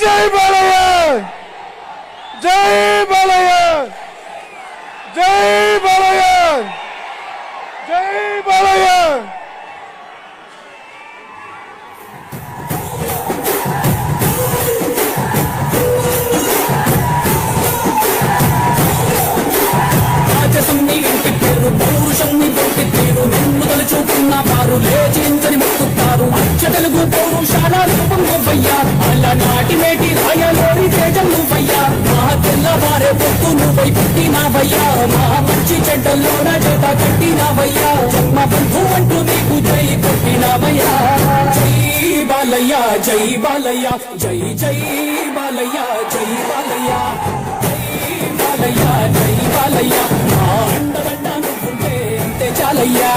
జై బాలయ్య జై బాలయ్య జై బాలయ్య జై బాలయ్య పౌరుషంని దొరికితేరు నిన్ను తలుచుకున్న వారు లేచించని మొక్కుతారు అచ్చ తెలుగు పౌరుషాల రూపం నువ్వయ్యా అలనాటి మేటి రాయలోని తేజం నువ్వయ్యా మా తెల్లవారే పొత్తు నువ్వై పుట్టినావయ్యా మా మంచి చెడ్డల్లోన జత కట్టినావయ్యా జన్మ బంధు అంటూ నీకు జై కొట్టినావయ్యా జై బాలయ్య జై బాలయ్య జై జై బాలయ్య జై బాలయ్య జై బాలయ్య జై బాలయ్య మా అండదండ నువ్వుంటే అంతే చాలయ్యా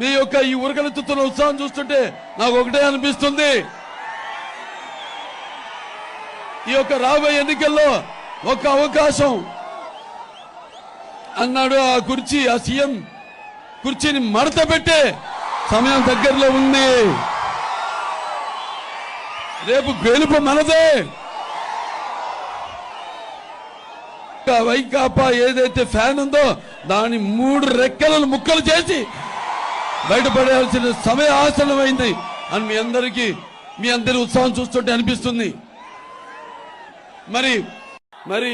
మీ యొక్క ఈ ఉరకలెత్తుతున్న ఉత్సాహం చూస్తుంటే నాకు ఒకటే అనిపిస్తుంది, ఈ యొక్క రాబోయే ఎన్నికల్లో ఒక అవకాశం అన్నాడు. ఆ కుర్చీ, ఆ సీఎం కుర్చీని మడత పెట్టే సమయం దగ్గరలో ఉంది. రేపు గెలుపు మనదే. వైకాపా ఏదైతే ఫ్యాన్ ఉందో దాని 3 రెక్కలను ముక్కలు చేసి బయటపడాల్సిన సమయ ఆసన్నమైంది అని మీ అందరి ఉత్సాహం చూస్తుంటే అనిపిస్తుంది. మరి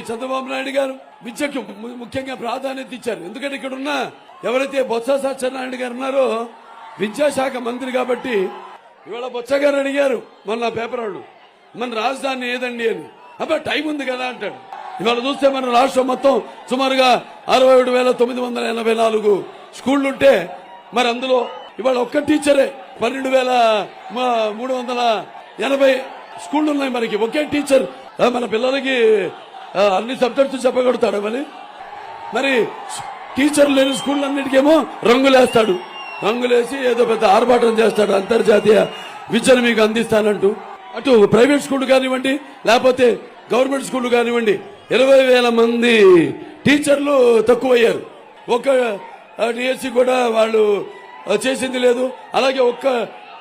చంద్రబాబు నాయుడు గారు విద్యకు ముఖ్యంగా ప్రాధాన్యత ఇచ్చారు. ఎందుకంటే ఇక్కడ ఉన్న ఎవరైతే బొత్స సత్యనారాయణ గారు ఉన్నారో విద్యాశాఖ మంత్రి కాబట్టి ఇవాళ బొత్స గారు అడిగారు మన పేపర్ వాళ్ళు, మన రాజధాని ఏదండి అని. అబ్బా టైం ఉంది కదా అంటాడు. ఇవాళ చూస్తే మన రాష్ట్రం మొత్తం సుమారుగా 67,984 స్కూళ్లుంటే మరి అందులో ఇవాళ ఒక్క టీచరే 12,380 స్కూళ్లు ఉన్నాయి మనకి. ఒకే టీచర్ మన పిల్లలకి అన్ని సబ్జెక్ట్స్ చెప్పగలుగుతాడు. మరి టీచర్ లేని స్కూళ్ళన్నిటికేమో రంగులేస్తాడు. రంగులేసి ఏదో పెద్ద ఆర్భాటం చేస్తాడు, అంతర్జాతీయ విద్యను మీకు అందిస్తానంటూ. అటు ప్రైవేట్ స్కూల్ కానివ్వండి లేకపోతే గవర్నమెంట్ స్కూల్ కానివ్వండి 20,000 మంది టీచర్లు తక్కువయ్యారు. ఒక డిఎస్సి కూడా వాళ్ళు చేసింది లేదు. అలాగే ఒక్క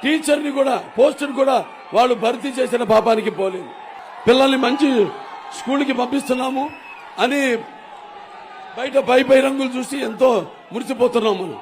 టీచర్ని కూడా పోస్టును కూడా వాళ్ళు భర్తీ చేసిన పాపానికి పోలేదు. పిల్లల్ని మంచి స్కూల్కి పంపిస్తున్నాము అని బయట పై రంగులు చూసి ఎంతో మురిసిపోతున్నాం మనం.